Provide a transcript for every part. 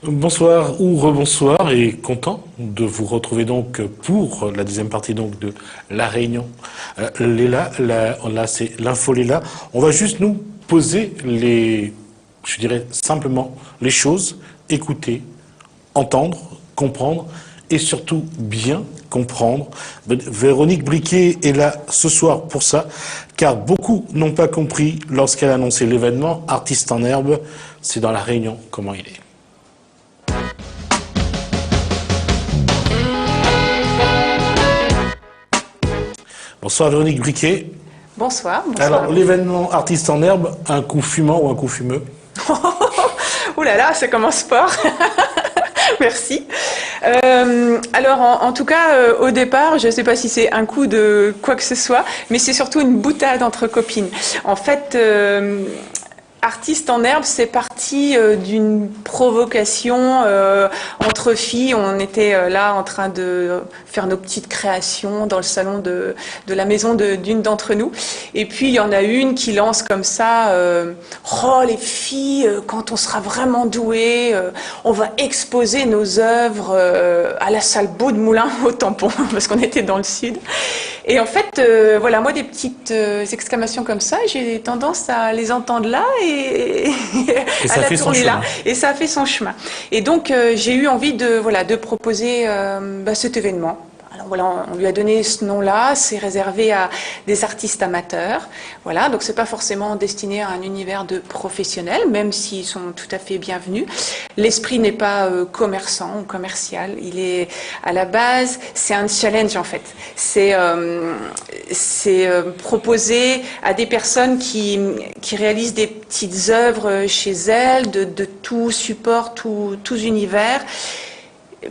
Bonsoir ou rebonsoir et content de vous retrouver donc pour la deuxième partie donc de la réunion. Léla, là c'est l'info Léla. On va juste nous poser je dirais simplement les choses, écouter, entendre, comprendre et surtout bien comprendre. Véronique Briquet est là ce soir pour ça, car beaucoup n'ont pas compris lorsqu'elle a annoncé l'événement Artistes en herbe. C'est dans la réunion comment il est. Bonsoir Véronique Briquet. Bonsoir. Alors l'événement Artistes en herbe, un coup fumant ou un coup fumeux? Ouh là là, ça commence fort. Merci. Alors en tout cas, au départ, je ne sais pas si c'est un coup de quoi que ce soit, mais c'est surtout une boutade entre copines. En fait, Artistes en herbe, c'est parti d'une provocation entre filles. On était là en train de faire nos petites créations dans le salon de la maison d'une d'entre nous. Et puis, il y en a une qui lance comme ça oh, les filles, quand on sera vraiment douées, on va exposer nos œuvres à la salle Beau de Moulin au Tampon, parce qu'on était dans le sud. Et en fait, voilà, moi, des petites exclamations comme ça, j'ai tendance à les entendre là et à la tourner là. Et ça a fait son chemin. Et donc, j'ai eu envie de proposer cet événement. Alors voilà, on lui a donné ce nom-là, c'est réservé à des artistes amateurs. Voilà, donc c'est pas forcément destiné à un univers de professionnels, même s'ils sont tout à fait bienvenus. L'esprit n'est pas commerçant ou commercial, il est à la base, c'est un challenge en fait. C'est proposé à des personnes qui réalisent des petites œuvres chez elles, de tout support, tous univers,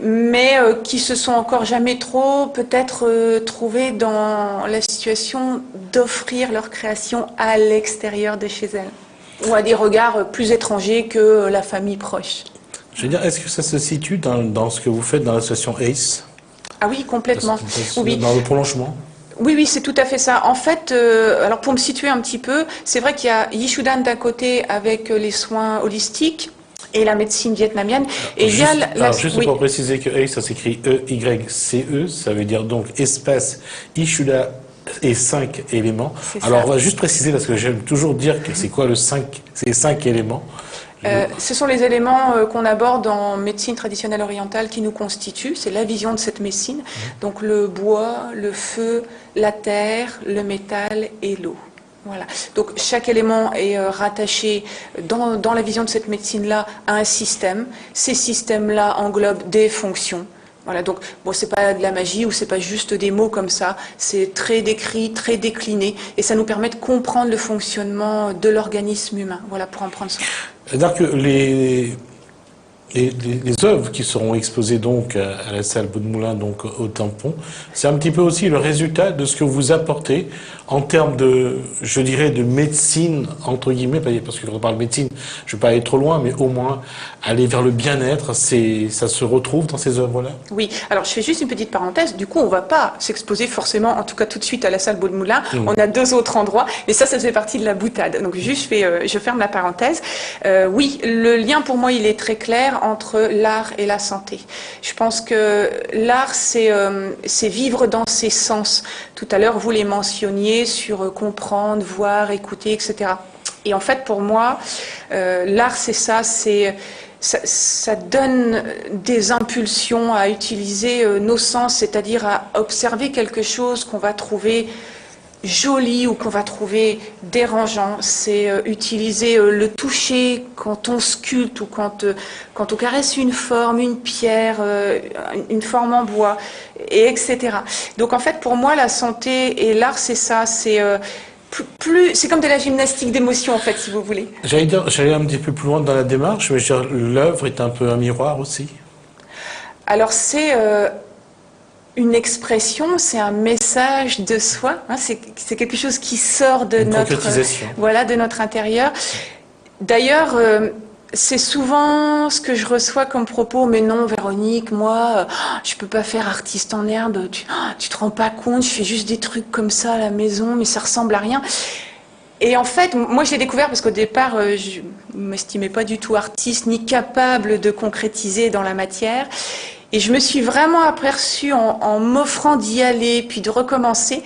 mais qui se sont encore jamais trop peut-être trouvées dans la situation d'offrir leur création à l'extérieur de chez elles, ou à des regards plus étrangers que la famille proche. Je veux dire, est-ce que ça se situe dans ce que vous faites dans l'association ACE? Ah oui, complètement. Oui. Dans le prolongement? Oui, c'est tout à fait ça. En fait, alors pour me situer un petit peu, c'est vrai qu'il y a Yishudan d'un côté avec les soins holistiques et la médecine vietnamienne. Et juste, il y a juste pour préciser que ACE, ça s'écrit E-Y-C-E, ça veut dire donc espace Yishuda et 5 éléments. Alors on va juste préciser, parce que j'aime toujours dire que c'est quoi ces 5 éléments. Ce sont les éléments qu'on aborde en médecine traditionnelle orientale qui nous constituent. C'est la vision de cette médecine. Donc le bois, le feu, la terre, le métal et l'eau. Voilà. Donc chaque élément est rattaché dans la vision de cette médecine-là à un système. Ces systèmes-là englobent des fonctions. Voilà, donc bon, c'est pas de la magie ou c'est pas juste des mots comme ça, c'est très décrit, très décliné, et ça nous permet de comprendre le fonctionnement de l'organisme humain. Voilà, pour en prendre soin. C'est-à-dire que les œuvres qui seront exposées donc à la salle Beau de Moulin, donc au Tampon, c'est un petit peu aussi le résultat de ce que vous apportez en termes de, je dirais, de médecine, entre guillemets, parce que quand on parle médecine, je ne vais pas aller trop loin, mais au moins aller vers le bien-être, ça se retrouve dans ces œuvres-là? Oui, alors je fais juste une petite parenthèse, du coup on ne va pas s'exposer forcément, en tout cas tout de suite à la salle Beau de Moulin, on a 2 autres endroits, mais ça fait partie de la boutade, donc juste je ferme la parenthèse. Oui, le lien pour moi il est très clair entre l'art et la santé. Je pense que l'art c'est vivre dans ses sens. Tout à l'heure vous les mentionniez sur comprendre, voir, écouter, etc. Et en fait pour moi, l'art c'est ça, ça donne des impulsions à utiliser nos sens, c'est-à-dire à observer quelque chose qu'on va trouver joli ou qu'on va trouver dérangeant. C'est utiliser le toucher quand on sculpte ou quand on caresse une forme, une pierre, une forme en bois, et etc. Donc en fait, pour moi, la santé et l'art, c'est ça. C'est comme de la gymnastique d'émotion, en fait, si vous voulez. J'allais un petit peu plus loin dans la démarche, mais l'œuvre est un peu un miroir aussi. Alors c'est une expression, c'est un message de soi, hein, c'est quelque chose qui sort de de notre intérieur. D'ailleurs, c'est souvent ce que je reçois comme propos, mais non Véronique, moi, je peux pas faire artiste en herbe, tu te rends pas compte, je fais juste des trucs comme ça à la maison, mais ça ressemble à rien. Et en fait, moi je l'ai découvert parce qu'au départ, je ne m'estimais pas du tout artiste ni capable de concrétiser dans la matière. Et je me suis vraiment aperçue en m'offrant d'y aller, puis de recommencer,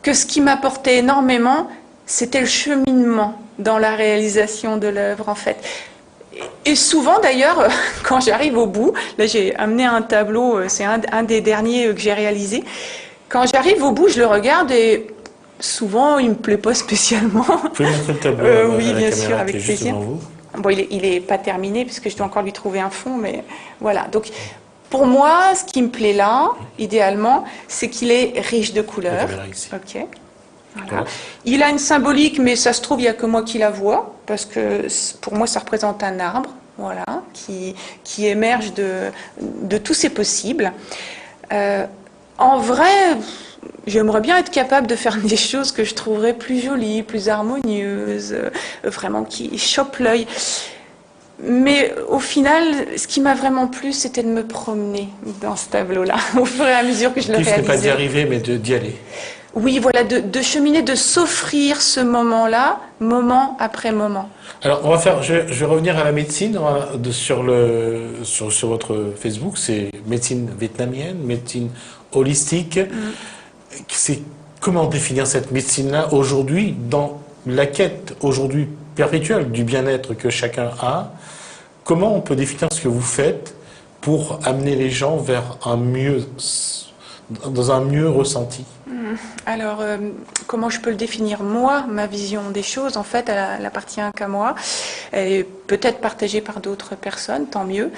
que ce qui m'apportait énormément, c'était le cheminement dans la réalisation de l'œuvre, en fait. Et souvent, d'ailleurs, quand j'arrive au bout, là j'ai amené un tableau, c'est un des derniers que j'ai réalisé. Quand j'arrive au bout, je le regarde et souvent, il ne me plaît pas spécialement. Vous pouvez montrer le tableau oui, à la bien caméra sûr, qui avec est juste plaisir. devant vous. Bon, il est pas terminé puisque je dois encore lui trouver un fond, mais voilà. Donc, pour moi, ce qui me plaît là, idéalement, c'est qu'il est riche de La couleurs. caméra ici. Ok. Voilà. Il a une symbolique, mais ça se trouve, il n'y a que moi qui la vois, parce que pour moi, ça représente un arbre, voilà, qui émerge de tous ses possibles. En vrai, j'aimerais bien être capable de faire des choses que je trouverais plus jolies, plus harmonieuses, vraiment qui chopent l'œil. Mais au final, ce qui m'a vraiment plu, c'était de me promener dans ce tableau-là, au fur et à mesure que je le L'objectif n'est pas d'y réalisais. arriver, mais d'y aller. Oui, voilà, de cheminer, de s'offrir ce moment-là, moment après moment. Alors, on va faire. Je vais revenir à la médecine sur votre Facebook. C'est médecine vietnamienne, médecine holistique. C'est comment définir cette médecine-là aujourd'hui dans la quête aujourd'hui perpétuelle du bien-être que chacun a. Comment on peut définir ce que vous faites pour amener les gens vers un mieux, dans un mieux ressenti? Alors, comment je peux le définir? Moi, ma vision des choses, en fait, elle n'appartient qu'à moi. Elle est peut-être partagée par d'autres personnes, tant mieux.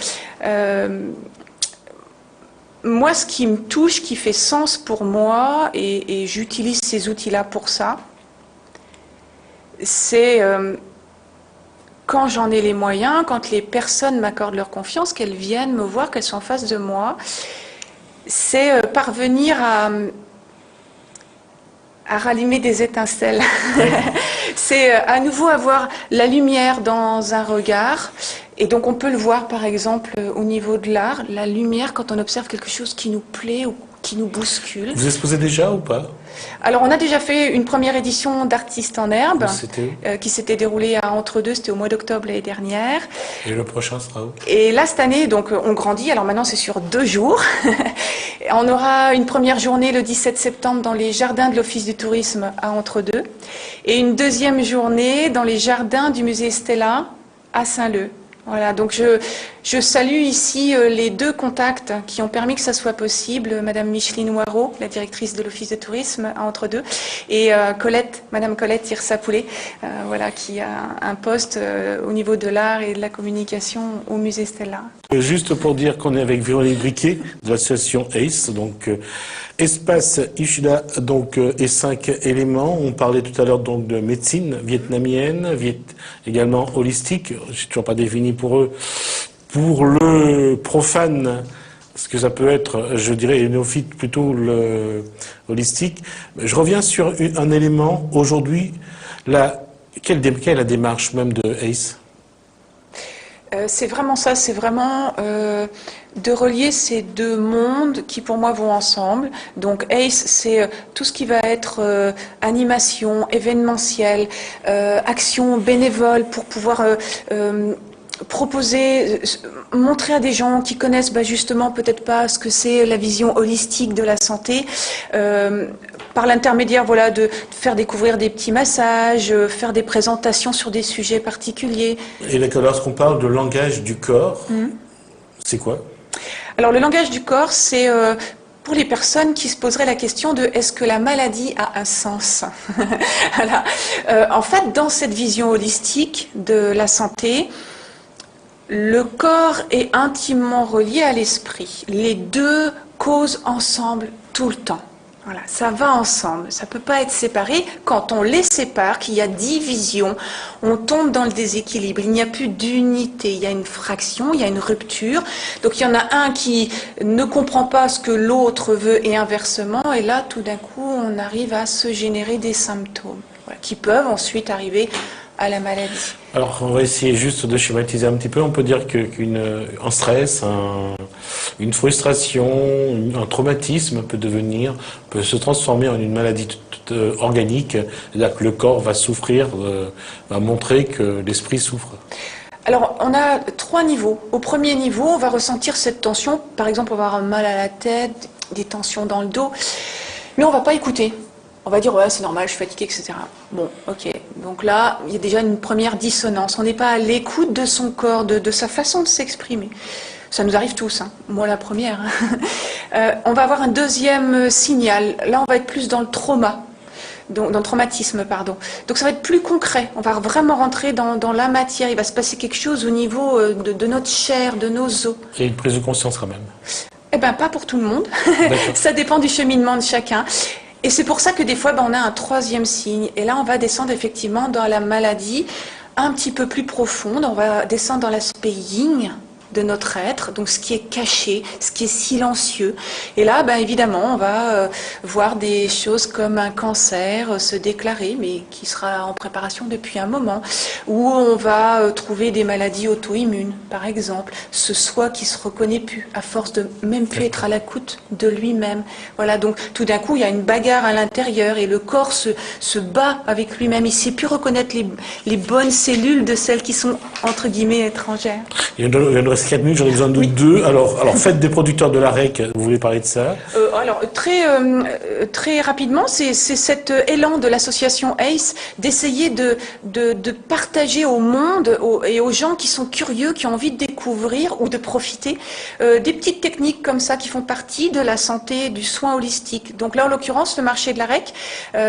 Moi, ce qui me touche, qui fait sens pour moi, et j'utilise ces outils-là pour ça, c'est quand j'en ai les moyens, quand les personnes m'accordent leur confiance, qu'elles viennent me voir, qu'elles sont en face de moi, c'est parvenir à rallumer des étincelles. C'est à nouveau avoir la lumière dans un regard. Et donc on peut le voir par exemple au niveau de l'art, la lumière quand on observe quelque chose qui nous plaît ou qui nous bouscule. Vous exposez déjà ou pas? Alors on a déjà fait une première édition d'Artistes en herbe C'était qui s'était déroulée à Entre-deux, c'était au mois d'octobre l'année dernière. Et le prochain sera où? Et là cette année, donc on grandit, alors maintenant c'est sur 2 jours. On aura une première journée le 17 septembre dans les jardins de l'Office du tourisme à Entre-deux et une deuxième journée dans les jardins du musée Stella à Saint-Leu. Voilà, donc je salue ici les 2 contacts qui ont permis que ça soit possible, Madame Micheline Noirot, la directrice de l'Office de tourisme à Entre-deux, et Madame Colette Hirsapoulet, voilà, qui a un poste au niveau de l'art et de la communication au musée Stella. Juste pour dire qu'on est avec Véronique Briquet de l'association ACE, donc Espace Ishida, donc et 5 éléments. On parlait tout à l'heure donc de médecine vietnamienne, également holistique. J'ai toujours pas défini pour eux. Pour le profane, ce que ça peut être, je dirais, le néophyte plutôt le holistique. Je reviens sur un élément aujourd'hui. Quelle est la démarche même de ACE? C'est vraiment ça, c'est vraiment de relier ces 2 mondes qui pour moi vont ensemble. Donc ACE, c'est tout ce qui va être animation, événementiel, action bénévole pour pouvoir proposer, montrer à des gens qui connaissent justement peut-être pas ce que c'est la vision holistique de la santé, par l'intermédiaire voilà, de faire découvrir des petits massages, faire des présentations sur des sujets particuliers. Et lorsqu'on parle de langage du corps, c'est quoi? Alors le langage du corps, c'est pour les personnes qui se poseraient la question de est-ce que la maladie a un sens? Voilà. En fait, dans cette vision holistique de la santé, le corps est intimement relié à l'esprit. Les 2 causent ensemble tout le temps. Voilà, ça va ensemble, ça ne peut pas être séparé. Quand on les sépare, qu'il y a division, on tombe dans le déséquilibre. Il n'y a plus d'unité, il y a une fraction, il y a une rupture. Donc il y en a un qui ne comprend pas ce que l'autre veut et inversement. Et là, tout d'un coup, on arrive à se générer des symptômes qui peuvent ensuite arriver à la maladie. Alors, on va essayer juste de schématiser un petit peu. On peut dire qu'un stress, une frustration, un traumatisme peut se transformer en une maladie organique, c'est-à-dire que le corps va souffrir, va montrer que l'esprit souffre. Alors, on a 3 niveaux. Au premier niveau, on va ressentir cette tension. Par exemple, on va avoir mal à la tête, des tensions dans le dos, mais on ne va pas écouter. On va dire, ouais, c'est normal, je suis fatiguée, etc. Bon, ok. Donc là, il y a déjà une première dissonance. On n'est pas à l'écoute de son corps, de sa façon de s'exprimer. Ça nous arrive tous, hein. Moi la première. On va avoir un deuxième signal. Là, on va être plus dans le trauma. Dans le traumatisme, pardon. Donc ça va être plus concret, on va vraiment rentrer dans la matière, il va se passer quelque chose au niveau de notre chair, de nos os. Il y a une prise de conscience quand même. Eh bien, pas pour tout le monde, ça dépend du cheminement de chacun. Et c'est pour ça que des fois, on a un troisième signe, et là on va descendre effectivement dans la maladie un petit peu plus profonde, on va descendre dans l'aspect yin de notre être, donc ce qui est caché, ce qui est silencieux. Et là, évidemment, on va voir des choses comme un cancer se déclarer, mais qui sera en préparation depuis un moment, ou on va trouver des maladies auto-immunes, par exemple, ce soi qui se reconnaît plus, à force de même plus être à l'écoute de lui-même. Voilà, donc tout d'un coup, il y a une bagarre à l'intérieur et le corps se bat avec lui-même. Il ne sait plus reconnaître les bonnes cellules de celles qui sont, entre guillemets, étrangères. Il nous reste 4 minutes, j'en ai besoin de 2. Alors, faites des producteurs de la REC, vous voulez parler de ça? Alors, très rapidement, c'est cet élan de l'association ACE d'essayer de partager au monde et aux gens qui sont curieux, qui ont envie de découvrir ou de profiter des petites techniques comme ça qui font partie de la santé, du soin holistique. Donc là, en l'occurrence, le marché de la REC,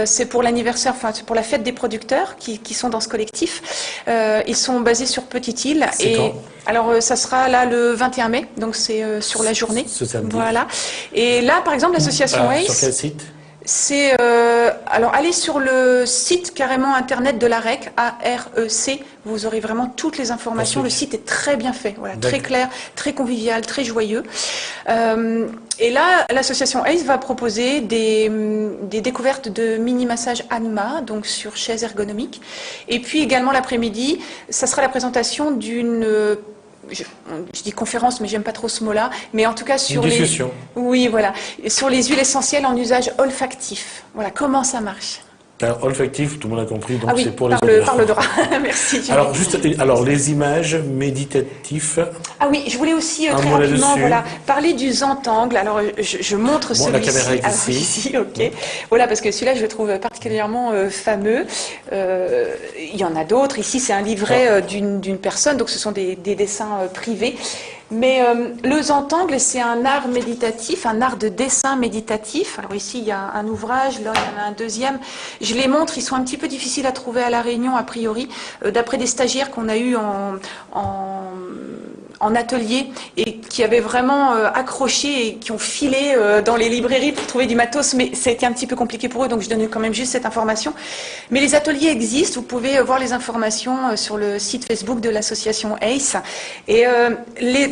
c'est pour l'anniversaire, enfin, c'est pour la fête des producteurs qui sont dans ce collectif. Ils sont basés sur Petite-Île. C'est quand ? Alors, ça sera là le 21 mai, donc c'est sur la journée. Ce samedi. Voilà. Et là, par exemple, l'association ACE... Sur quel site ? C'est alors allez sur le site carrément internet de la REC, AREC, vous aurez vraiment toutes les informations. Le site est très bien fait, voilà, très clair, très convivial, très joyeux. Et là, l'association ACE va proposer des découvertes de mini-massage Anma, donc sur chaise ergonomique. Et puis également l'après-midi, ça sera la présentation d'une... Je dis conférence, mais j'aime pas trop ce mot-là, mais en tout cas sur une discussion. Oui, voilà, sur les huiles essentielles en usage olfactif. Voilà, comment ça marche. Alors, olfactif, tout le monde a compris, donc oui, c'est pour les par l'odorat. Merci. Alors, les images méditatives. Ah oui, je voulais aussi très rapidement parler du Zentangle. Alors, je montre celui-ci. La caméra est ici. Ok. Voilà, parce que celui-là, je le trouve particulièrement fameux. Il y en a d'autres. Ici, c'est un livret d'une personne, donc ce sont des dessins privés. Mais le Zentangle, c'est un art méditatif, un art de dessin méditatif. Alors ici, il y a un ouvrage, là, il y en a un deuxième. Je les montre, ils sont un petit peu difficiles à trouver à La Réunion, a priori, d'après des stagiaires qu'on a eus en atelier et qui avaient vraiment accroché et qui ont filé dans les librairies pour trouver du matos, mais ça a été un petit peu compliqué pour eux, donc je donne quand même juste cette information. Mais les ateliers existent, vous pouvez voir les informations sur le site Facebook de l'association ACE. Et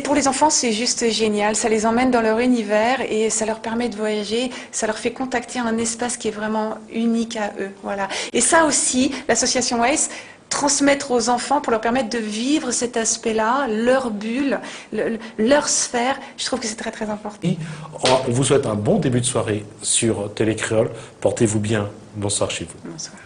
pour les enfants, c'est juste génial, ça les emmène dans leur univers et ça leur permet de voyager, ça leur fait contacter un espace qui est vraiment unique à eux. Voilà. Et ça aussi, l'association ACE, transmettre aux enfants pour leur permettre de vivre cet aspect-là, leur bulle, leur sphère. Je trouve que c'est très très important. On vous souhaite un bon début de soirée sur Télé Créole. Portez-vous bien. Bonsoir chez vous. Bonsoir.